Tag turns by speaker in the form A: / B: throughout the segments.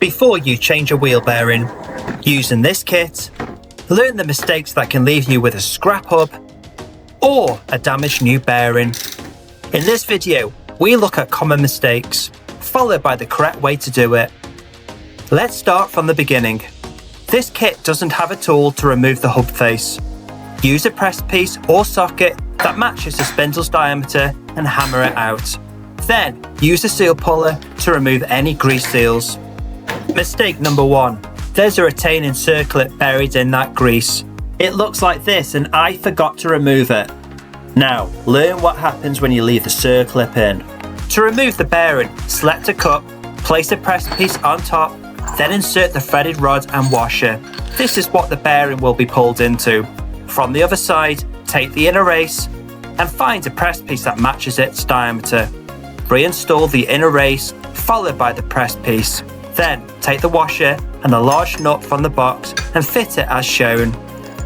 A: before you change a wheel bearing. Using this kit, learn the mistakes that can leave you with a scrap hub or a damaged new bearing. In this video, we look at common mistakes, followed by the correct way to do it. Let's start from the beginning. This kit doesn't have a tool to remove the hub face. Use a press piece or socket that matches the spindle's diameter and hammer it out. Then, use a seal puller to remove any grease seals. Mistake number 1. There's a retaining circlip buried in that grease. It looks like this and I forgot to remove it. Now, learn what happens when you leave the circlip in. To remove the bearing, select a cup, place a press piece on top, then insert the threaded rod and washer. This is what the bearing will be pulled into. From the other side, take the inner race and find a press piece that matches its diameter. Reinstall the inner race, followed by the press piece. Then, take the washer and a large nut from the box and fit it as shown.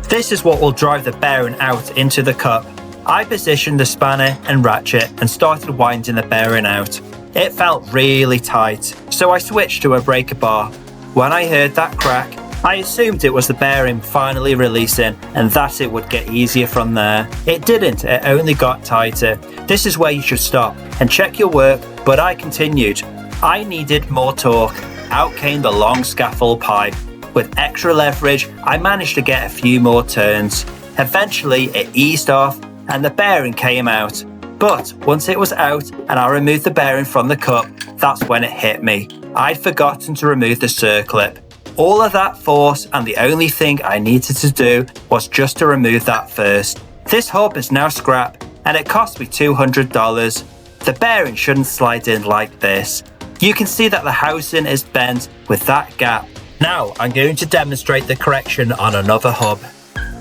A: This is what will drive the bearing out into the cup. I positioned the spanner and ratchet and started winding the bearing out. It felt really tight, so I switched to a breaker bar. When I heard that crack, I assumed it was the bearing finally releasing and that it would get easier from there. It didn't, it only got tighter. This is where you should stop and check your work, but I continued. I needed more torque. Out came the long scaffold pipe. With extra leverage, I managed to get a few more turns. Eventually, it eased off and the bearing came out. But once it was out and I removed the bearing from the cup, that's when it hit me. I'd forgotten to remove the circlip. All of that force and the only thing I needed to do was just to remove that first. This hub is now scrap and it cost me $200. The bearing shouldn't slide in like this. You can see that the housing is bent with that gap. Now I'm going to demonstrate the correction on another hub.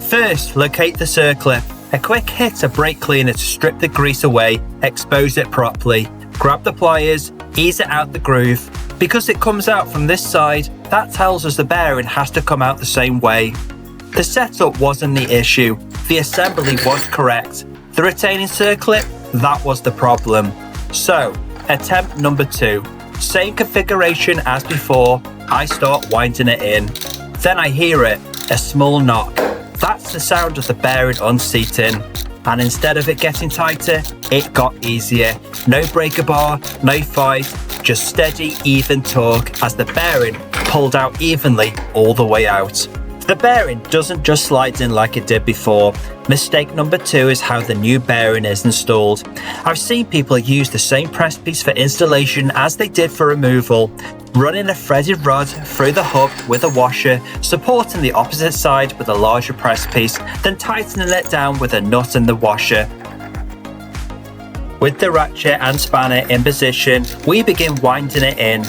A: First, locate the circlip. A quick hit of brake cleaner to strip the grease away, expose it properly. Grab the pliers, ease it out the groove. Because it comes out from this side, that tells us the bearing has to come out the same way. The setup wasn't the issue, the assembly was correct. The retaining circlip, that was the problem. So, attempt number 2. Same configuration as before, I start winding it in. Then I hear it, a small knock. That's the sound of the bearing unseating. And instead of it getting tighter, it got easier. No breaker bar, no fight, just steady, even torque as the bearing pulled out evenly all the way out. The bearing doesn't just slide in like it did before. Mistake number 2 is how the new bearing is installed. I've seen people use the same press piece for installation as they did for removal, running a threaded rod through the hub with a washer, supporting the opposite side with a larger press piece, then tightening it down with a nut in the washer. With the ratchet and spanner in position, we begin winding it in.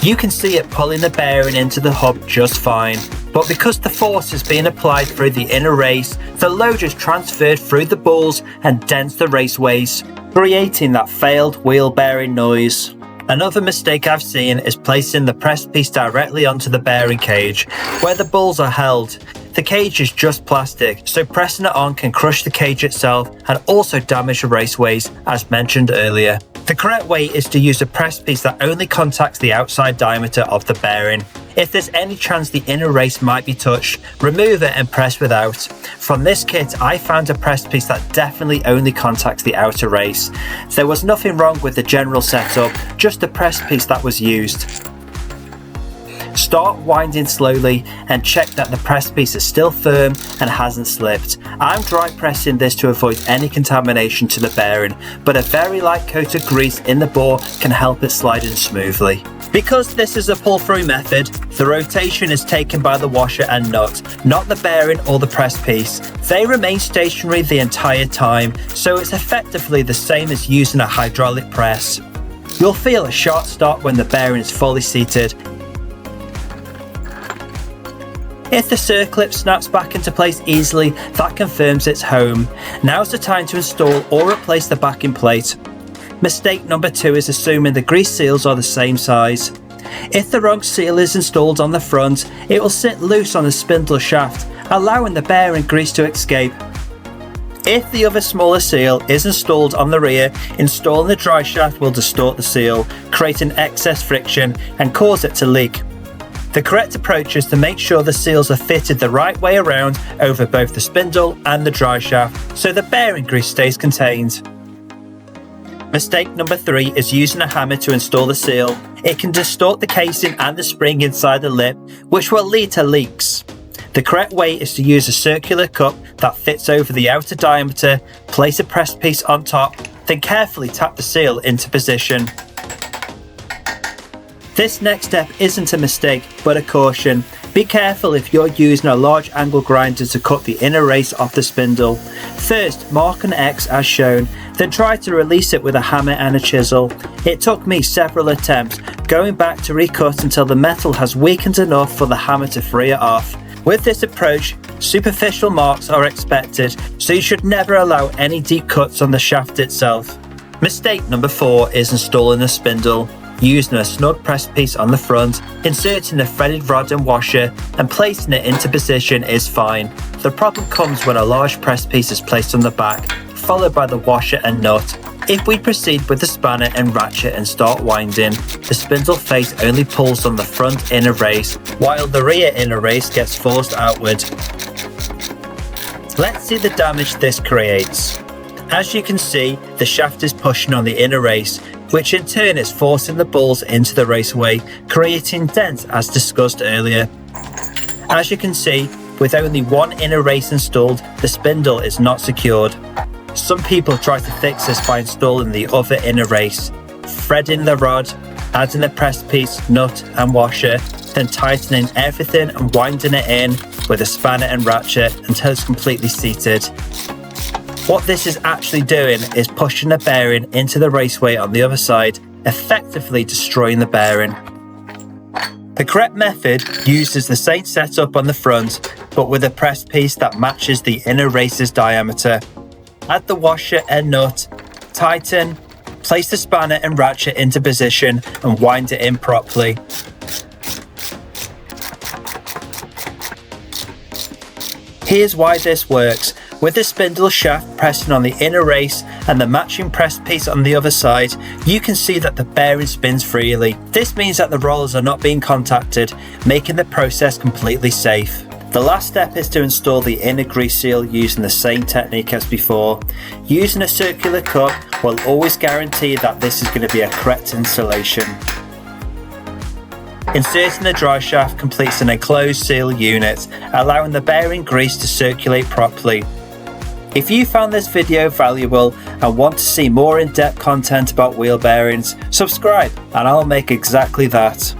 A: You can see it pulling the bearing into the hub just fine, but because the force is being applied through the inner race, the load is transferred through the balls and dents the raceways, creating that failed wheel bearing noise. Another mistake I've seen is placing the press piece directly onto the bearing cage, where the balls are held. The cage is just plastic, so pressing it on can crush the cage itself and also damage the raceways, as mentioned earlier. The correct way is to use a press piece that only contacts the outside diameter of the bearing. If there's any chance the inner race might be touched, remove it and press without. From this kit, I found a press piece that definitely only contacts the outer race. There was nothing wrong with the general setup, just a press piece that was used. Start winding slowly and check that the press piece is still firm and hasn't slipped. I'm dry pressing this to avoid any contamination to the bearing, but a very light coat of grease in the bore can help it slide in smoothly. Because this is a pull-through method, the rotation is taken by the washer and nut, not the bearing or the press piece. They remain stationary the entire time, so it's effectively the same as using a hydraulic press. You'll feel a sharp stop when the bearing is fully seated. If the circlip snaps back into place easily, that confirms it's home. Now's the time to install or replace the backing plate. Mistake number 2 is assuming the grease seals are the same size. If the wrong seal is installed on the front, it will sit loose on the spindle shaft, allowing the bearing grease to escape. If the other smaller seal is installed on the rear, installing the dry shaft will distort the seal, creating excess friction and cause it to leak. The correct approach is to make sure the seals are fitted the right way around over both the spindle and the dry shaft so the bearing grease stays contained. Mistake number 3 is using a hammer to install the seal. It can distort the casing and the spring inside the lip, which will lead to leaks. The correct way is to use a circular cup that fits over the outer diameter, place a pressed piece on top, then carefully tap the seal into position. This next step isn't a mistake, but a caution. Be careful if you're using a large angle grinder to cut the inner race off the spindle. First, mark an X as shown, then try to release it with a hammer and a chisel. It took me several attempts, going back to recut until the metal has weakened enough for the hammer to free it off. With this approach, superficial marks are expected, so you should never allow any deep cuts on the shaft itself. Mistake number 4 is installing the spindle. Using a snug press piece on the front, inserting the threaded rod and washer, and placing it into position is fine. The problem comes when a large press piece is placed on the back, followed by the washer and nut. If we proceed with the spanner and ratchet and start winding, the spindle face only pulls on the front inner race, while the rear inner race gets forced outward. Let's see the damage this creates. As you can see, the shaft is pushing on the inner race, which in turn is forcing the balls into the raceway, creating dents as discussed earlier. As you can see, with only one inner race installed, the spindle is not secured. Some people try to fix this by installing the other inner race, threading the rod, adding the press piece, nut and washer, then tightening everything and winding it in with a spanner and ratchet until it's completely seated. What this is actually doing is pushing the bearing into the raceway on the other side, effectively destroying the bearing. The correct method uses the same setup on the front, but with a press piece that matches the inner race's diameter. Add the washer and nut, tighten, place the spanner and ratchet into position and wind it in properly. Here's why this works. With the spindle shaft pressing on the inner race and the matching press piece on the other side, you can see that the bearing spins freely. This means that the rollers are not being contacted, making the process completely safe. The last step is to install the inner grease seal using the same technique as before. Using a circular cup will always guarantee that this is going to be a correct installation. Inserting the dry shaft completes an enclosed seal unit, allowing the bearing grease to circulate properly. If you found this video valuable and want to see more in-depth content about wheel bearings, subscribe and I'll make exactly that.